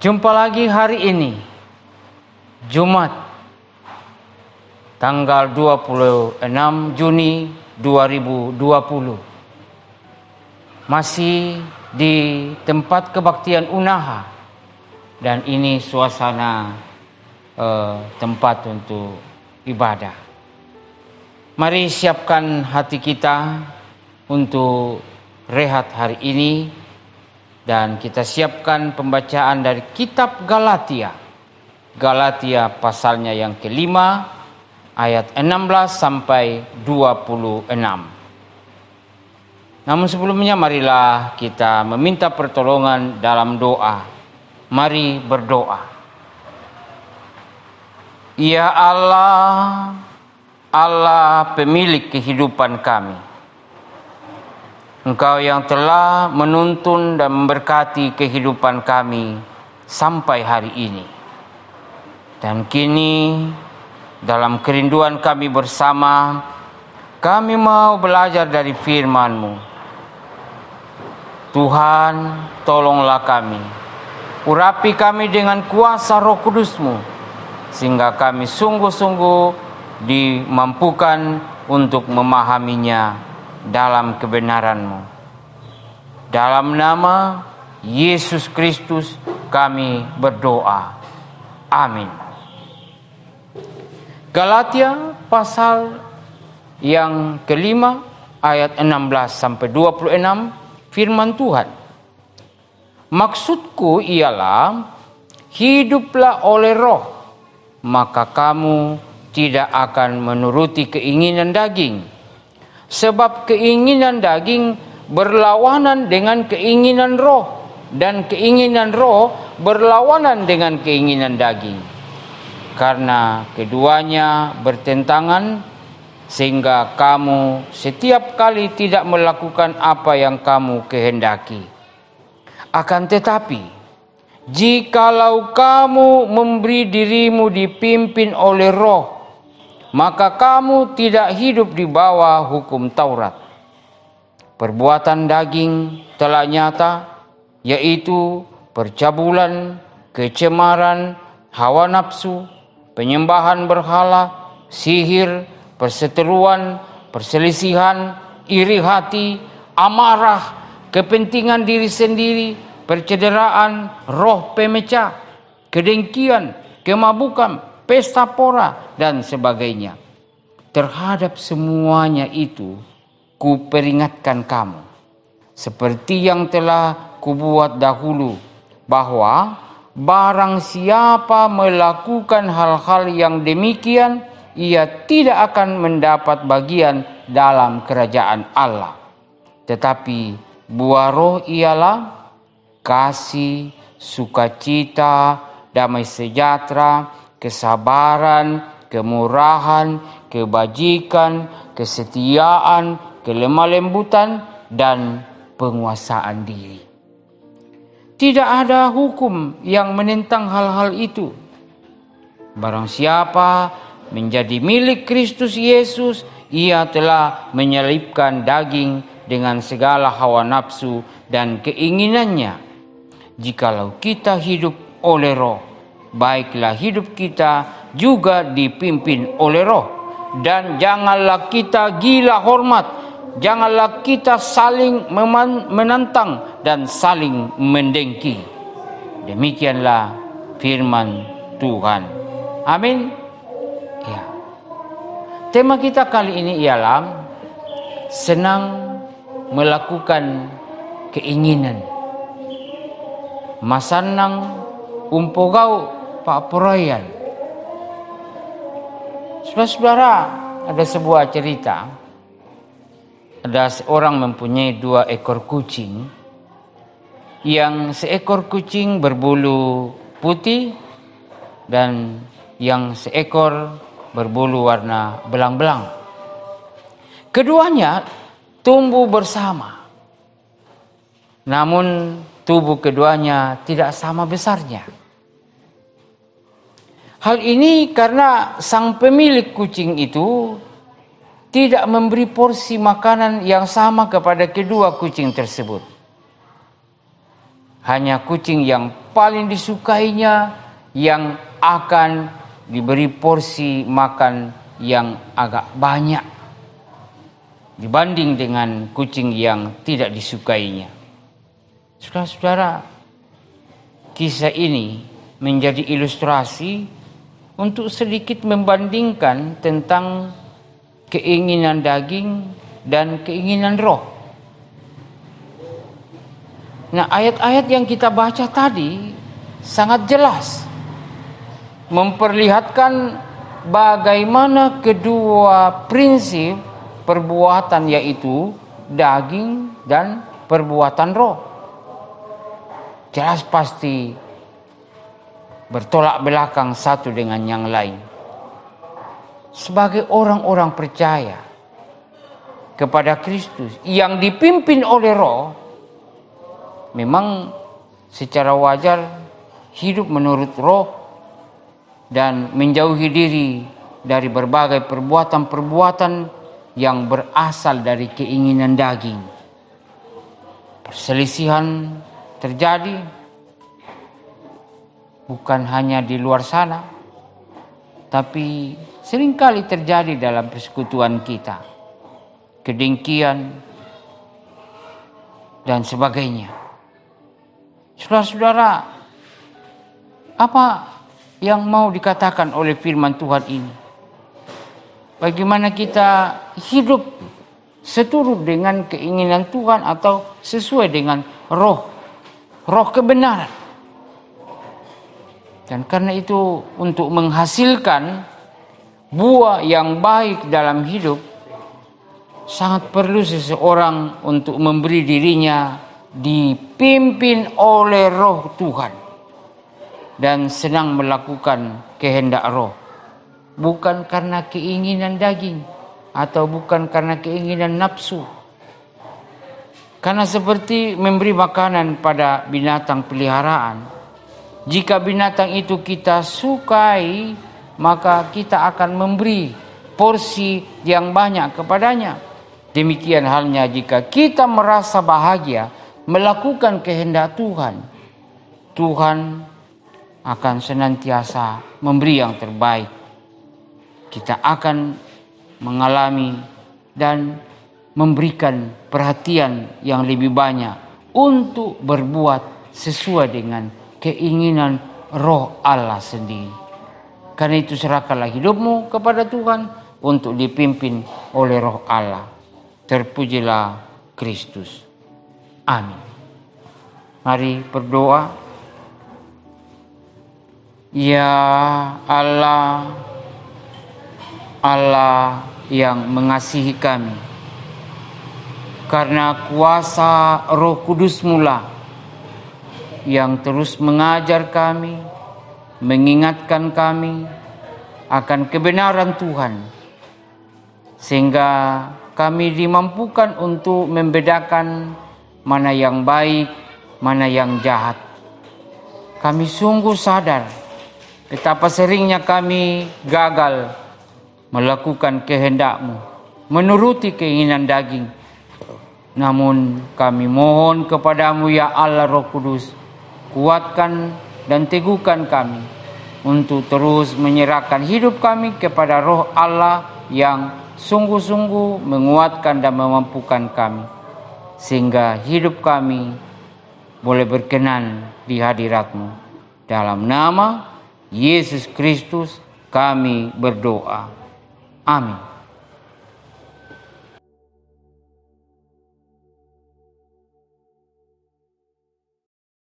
Jumpa lagi hari ini, Jumat, tanggal 26 Juni 2020. Masih di tempat kebaktian Unaha, dan ini suasana tempat untuk ibadah. Mari siapkan hati kita untuk rehat hari ini, dan kita siapkan pembacaan dari kitab Galatia. Galatia pasalnya yang kelima, ayat 16 sampai 26. Namun sebelumnya marilah kita meminta pertolongan dalam doa. Mari berdoa. Ya Allah, Allah pemilik kehidupan kami. Engkau yang telah menuntun dan memberkati kehidupan kami sampai hari ini. Dan kini dalam kerinduan kami bersama, kami mau belajar dari firman-Mu. Tuhan, tolonglah kami. Urapi kami dengan kuasa Roh Kudus-Mu, sehingga kami sungguh-sungguh dimampukan untuk memahaminya dalam kebenaran-Mu. Dalam nama Yesus Kristus kami berdoa. Amin. Galatia pasal yang kelima ayat 16 sampai 26, firman Tuhan. Maksudku ialah, hiduplah oleh Roh, maka kamu tidak akan menuruti keinginan daging. Sebab keinginan daging berlawanan dengan keinginan roh, dan keinginan roh berlawanan dengan keinginan daging. Karena keduanya bertentangan, sehingga kamu setiap kali tidak melakukan apa yang kamu kehendaki. Akan tetapi, jikalau kamu memberi dirimu dipimpin oleh roh, maka kamu tidak hidup di bawah hukum Taurat. Perbuatan daging telah nyata, yaitu percabulan, kecemaran, hawa nafsu, penyembahan berhala, sihir, perseteruan, perselisihan, iri hati, amarah, kepentingan diri sendiri, percederaan, roh pemecah, kedengkian, kemabukan, pesta pora, dan sebagainya. Terhadap semuanya itu, kuperingatkan kamu, seperti yang telah kubuat dahulu, bahwa barang siapa melakukan hal-hal yang demikian, ia tidak akan mendapat bagian dalam kerajaan Allah. Tetapi buah roh ialah kasih, sukacita, damai sejahtera, kesabaran, kemurahan, kebajikan, kesetiaan, kelemah lembutan, dan penguasaan diri. Tidak ada hukum yang menentang hal-hal itu. Barang siapa menjadi milik Kristus Yesus, ia telah menyelipkan daging dengan segala hawa nafsu dan keinginannya. Jikalau kita hidup oleh Roh, baiklah hidup kita juga dipimpin oleh Roh. Dan janganlah kita gila hormat, janganlah kita saling menantang dan saling mendengki. Demikianlah firman Tuhan. Amin. Ya. Tema kita kali ini ialah senang melakukan keinginan. Masanang umpogau Pak Poroyan. Saudara-saudara, ada sebuah cerita. Ada seorang mempunyai 2 ekor kucing. Yang seekor kucing berbulu putih dan yang seekor berbulu warna belang-belang. Keduanya tumbuh bersama. Namun tubuh keduanya tidak sama besarnya. Hal ini karena sang pemilik kucing itu tidak memberi porsi makanan yang sama kepada kedua kucing tersebut. hanya kucing yang paling disukainya yang akan diberi porsi makan yang agak banyak dibanding dengan kucing yang tidak disukainya. Saudara-saudara, kisah ini menjadi ilustrasi untuk sedikit membandingkan tentang keinginan daging dan keinginan roh. Nah, ayat-ayat yang kita baca tadi sangat jelas memperlihatkan bagaimana kedua prinsip perbuatan, yaitu daging dan perbuatan roh, jelas pasti bertolak belakang satu dengan yang lain. Sebagai orang-orang percaya kepada Kristus yang dipimpin oleh roh, memang secara wajar hidup menurut roh dan menjauhi diri dari berbagai perbuatan-perbuatan yang berasal dari keinginan daging. Perselisihan terjadi bukan hanya di luar sana, tapi seringkali terjadi dalam persekutuan kita. Kedengkian dan sebagainya. Saudara-saudara, apa yang mau dikatakan oleh firman Tuhan ini? Bagaimana kita hidup seturut dengan keinginan Tuhan atau sesuai dengan roh kebenaran. Dan karena itu untuk menghasilkan buah yang baik dalam hidup, sangat perlu seseorang untuk memberi dirinya dipimpin oleh roh Tuhan dan senang melakukan kehendak roh, bukan karena keinginan daging atau bukan karena keinginan nafsu. Karena seperti memberi makanan pada binatang peliharaan, jika binatang itu kita sukai, maka kita akan memberi porsi yang banyak kepadanya. Demikian halnya jika kita merasa bahagia melakukan kehendak Tuhan, Tuhan akan senantiasa memberi yang terbaik. Kita akan mengalami dan memberikan perhatian yang lebih banyak untuk berbuat sesuai dengan keinginan roh Allah sendiri. Karena itu serahkanlah hidupmu kepada Tuhan untuk dipimpin oleh roh Allah. Terpujilah Kristus. Amin. Mari berdoa. Ya Allah, Allah yang mengasihi kami, karena kuasa Roh Kudus-Mu lah yang terus mengajar kami, mengingatkan kami akan kebenaran Tuhan, sehingga kami dimampukan untuk membedakan mana yang baik, mana yang jahat. Kami sungguh sadar betapa seringnya kami gagal melakukan kehendak-Mu, menuruti keinginan daging. Namun kami mohon kepadamu ya Allah Roh Kudus, kuatkan dan teguhkan kami untuk terus menyerahkan hidup kami kepada Roh Allah yang sungguh-sungguh menguatkan dan memampukan kami, sehingga hidup kami boleh berkenan di hadirat-Mu. Dalam nama Yesus Kristus kami berdoa. Amin.